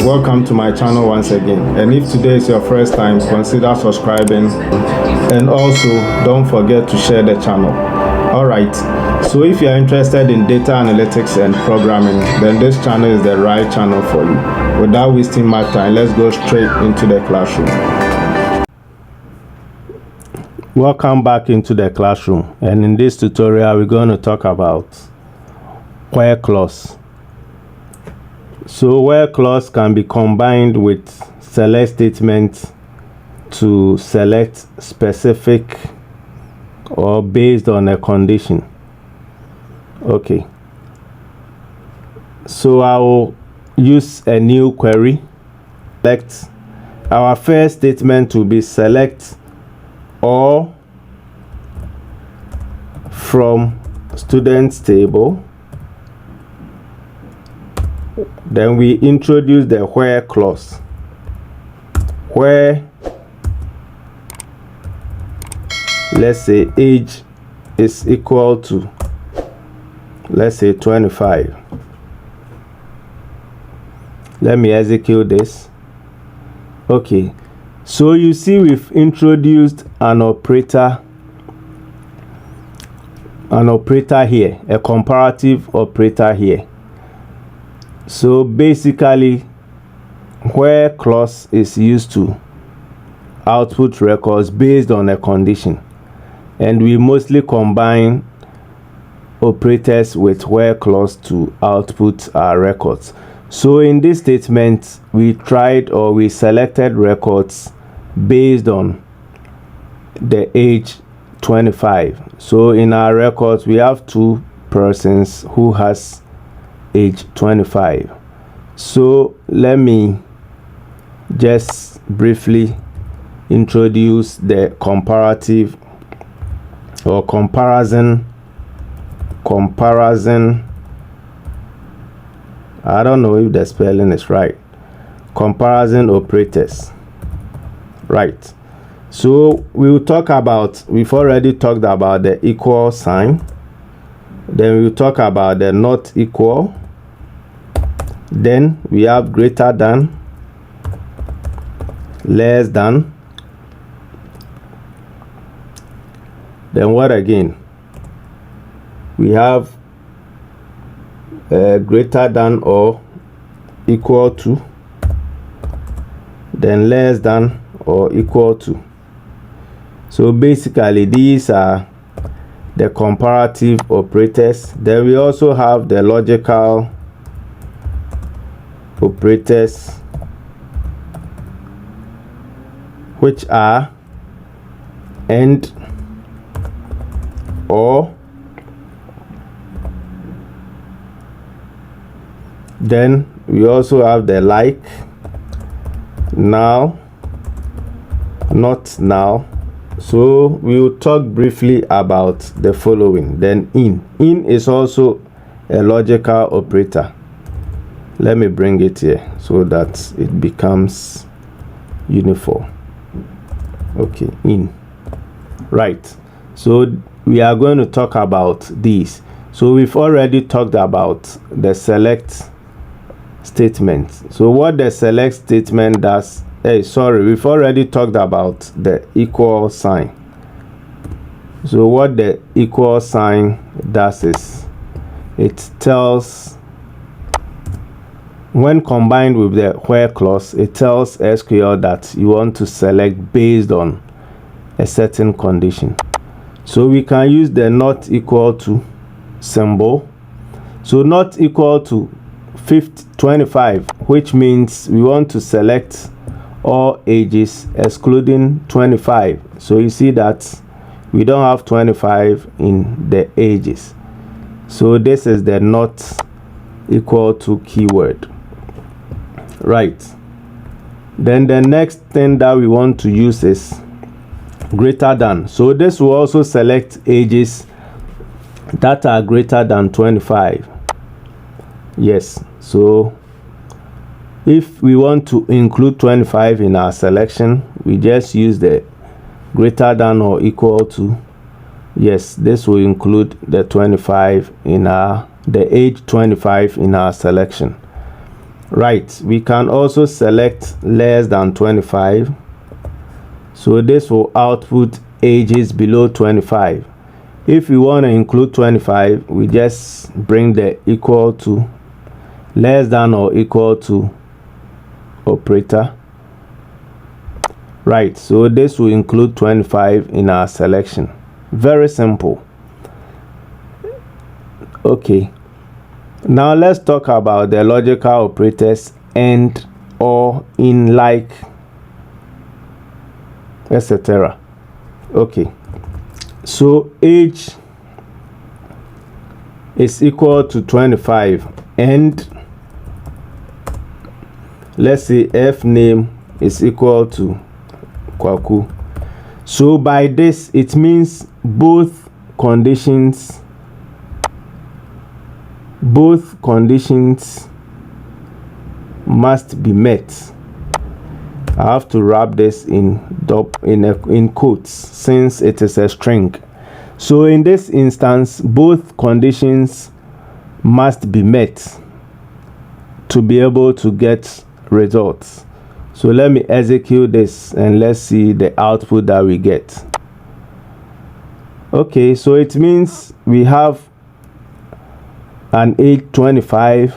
welcome to my channel once again. And if today is your first time, consider subscribing, and also don't forget to share the channel. Alright, so if you are interested in data analytics and programming, then this channel is the right channel for you. Without wasting my time, let's go straight into the classroom. Welcome back into the classroom, and in this tutorial we're going to talk about where clause. So where clause can be combined with select statements to select specific or based on a condition. Okay, so I will use a new query. Select. Our first statement will be select all from students table. Then we introduce the where clause, where let's say age is equal to, let's say 25. Let me execute this. Okay, so you see we've introduced an operator here, a comparative operator here. So basically, where clause is used to output records based on a condition, and we mostly combine operators with where clause to output our records. So in this statement, we selected records based on the age 25. So in our records, we have two persons who has age 25. So let me just briefly introduce the comparative or comparison, I don't know if the spelling is right, comparison operators. Right, so we've already talked about the equal sign. Then we'll talk about the not equal. Then we have greater than, less than. Then what again? We have greater than or equal to. Then less than or equal to. So basically these are the comparative operators. Then we also have the logical operators, which are and, or. Then we also have the like, now, not now. So we will talk briefly about the following. Then in is also a logical operator. Let me bring it here so that it becomes uniform. Okay, in. Right, so we are going to talk about these. So we've already talked about the select statement. So what the select statement does, we've already talked about the equal sign. So what the equal sign does is it tells, when combined with the where clause, it tells SQL that you want to select based on a certain condition. So we can use the not equal to symbol. So not equal to 25, which means we want to select all ages excluding 25. So you see that we don't have 25 in the ages. So this is the not equal to keyword. Right, then the next thing that we want to use is greater than. So this will also select ages that are greater than 25. Yes, so if we want to include 25 in our selection, we just use the greater than or equal to. Yes, this will include the 25 in the age 25 in our selection. Right, we can also select less than 25. So this will output ages below 25. If we want to include 25, we just bring the equal to, less than or equal to operator. Right, so this will include 25 in our selection. Very simple. Okay, now let's talk about the logical operators and, or, in, like, etc. Okay, so age is equal to 25 and let's say f name is equal to Kwaku. So by this it means both conditions must be met. I have to wrap this in quotes since it is a string. So in this instance, both conditions must be met to be able to get results. So let me execute this and let's see the output that we get. Okay, so it means we have an age 25,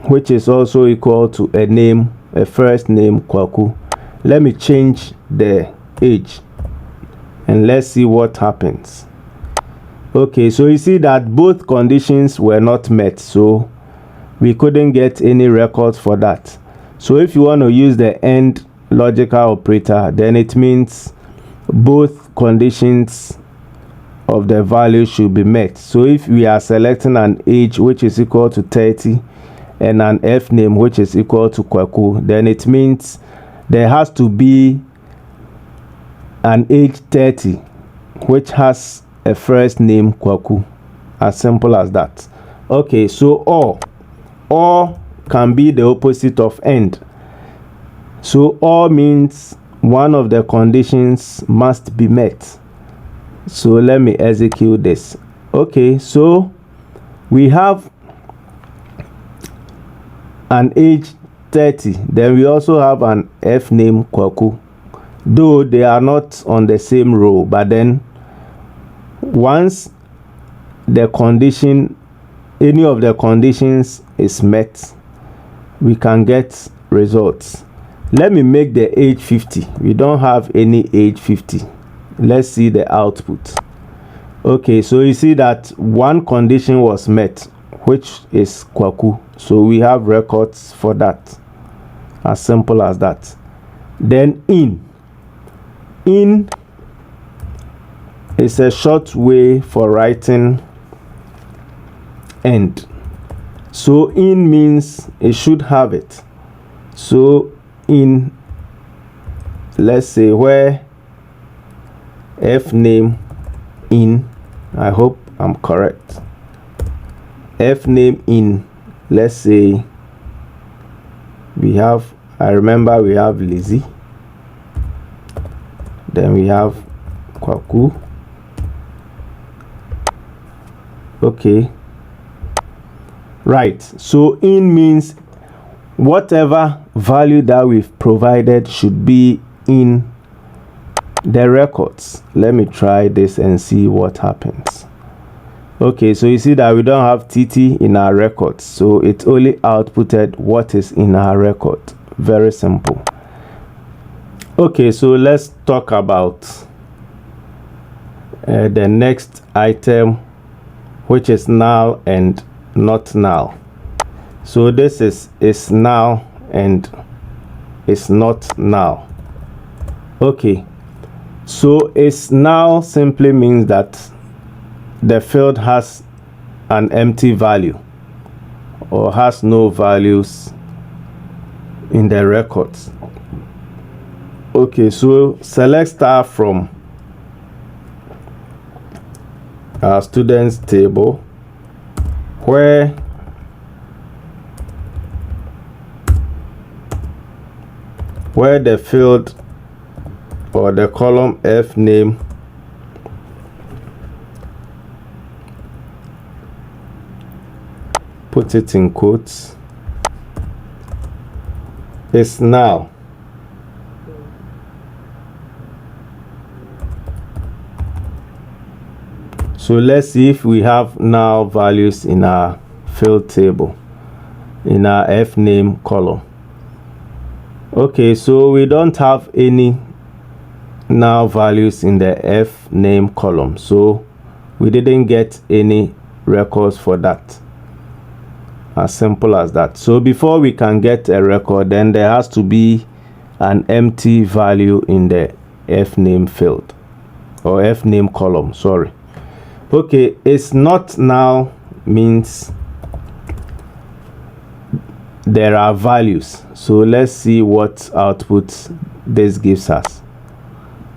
which is also equal to a name, a first name Kwaku. Let me change the age and let's see what happens. Okay, so you see that both conditions were not met, so we couldn't get any records for that. So if you want to use the AND logical operator, then it means both conditions of the value should be met. So if we are selecting an age which is equal to 30 and an F name which is equal to Kwaku, then it means there has to be an age 30 which has a first name Kwaku. As simple as that. Okay, so or can be the opposite of AND. So or means one of the conditions must be met. So let me execute this. Okay, so we have an age 30, then we also have an F name Kwaku, though they are not on the same row, but then once the condition, any of the conditions is met, we can get results. Let me make the age 50. We don't have any age 50. Let's see the output. Okay, so you see that one condition was met, which is Kwaku. So we have records for that. As simple as that. Then in is a short way for writing AND. So in means it should have it. So in, let's say where F name in, I hope I'm correct, F name in, let's say we have, I remember we have Lizzie, then we have Kwaku. Okay, right, so in means whatever value that we've provided should be in the records. Let me try this and see what happens. Okay, so you see that we don't have TT in our records, so it only outputted what is in our record. Very simple. Okay, so let's talk about the next item, which is null and not null. So this is null and is not null. Okay, so is null simply means that the field has an empty value or has no values in the records. Okay, so select star from our students table where the field or the column F name put it in quotes is null. So let's see if we have null values in our field table, in our F name column. Okay, so we don't have any null values in the F name column, so we didn't get any records for that. As simple as that. So before we can get a record, then there has to be an empty value in the F name field, or F name column, sorry. Okay, it's not null means there are values. So let's see what output this gives us.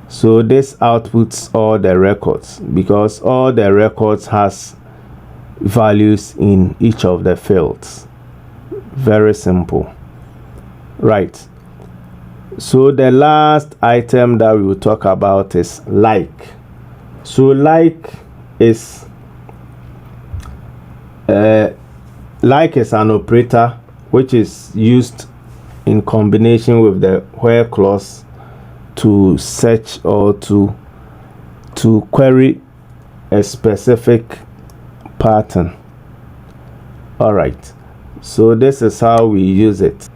So this outputs all the records, because all the records has values in each of the fields. Very simple, right? So the last item that we will talk about is like. So like is an operator which is used in combination with the where clause to search or to query a specific pattern. All right, so this is how we use it.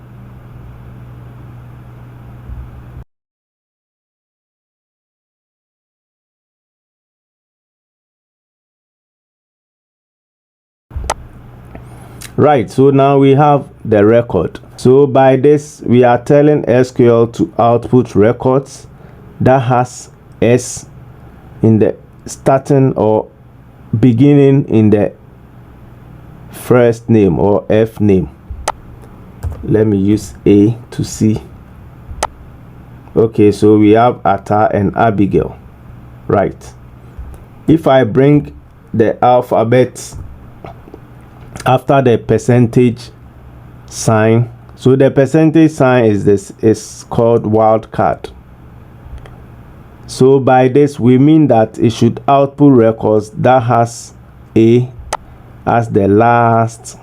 Right, so now we have the record. So by this we are telling SQL to output records that has S in the starting or beginning in the first name or F name. Let me use A to see. Okay, so we have Atta and Abigail. Right, if I bring the alphabet after the percentage sign, so the percentage sign is called wildcard. So by this we mean that it should output records that has A as the last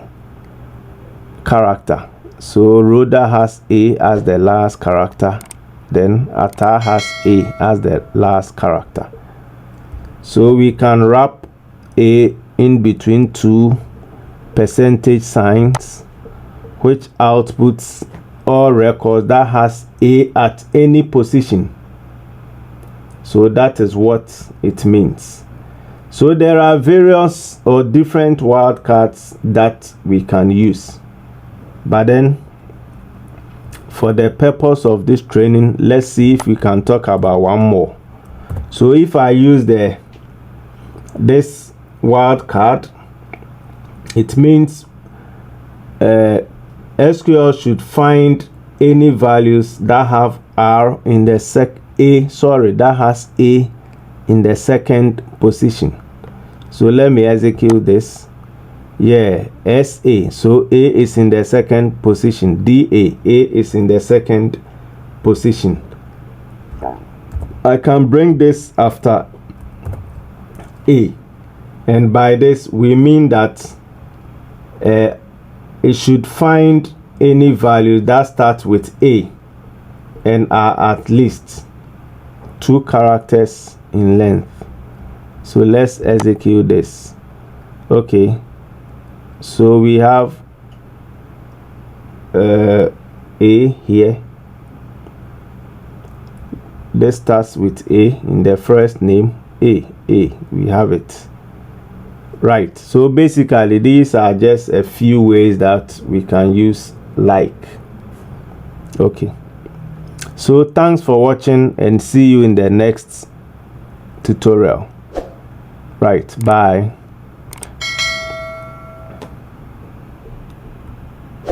character. So Rhoda has A as the last character, then Atta has A as the last character. So we can wrap A in between two percentage signs, which outputs all records that has A at any position. So that is what it means. So there are various or different wildcards that we can use, but then for the purpose of this training, let's see if we can talk about one more. So if I use this wildcard, it means SQL should find any values that have R in the that has A in the second position. So let me execute this. Yeah, SA, so A is in the second position. DA, A is in the second position. I can bring this after A, and by this we mean that it should find any value that starts with A and are at least 2 characters in length. So let's execute this. Okay, so we have A here. This starts with A in the first name. A, we have it. Right, so basically these are just a few ways that we can use like. Okay, so thanks for watching and see you in the next tutorial. Right, bye.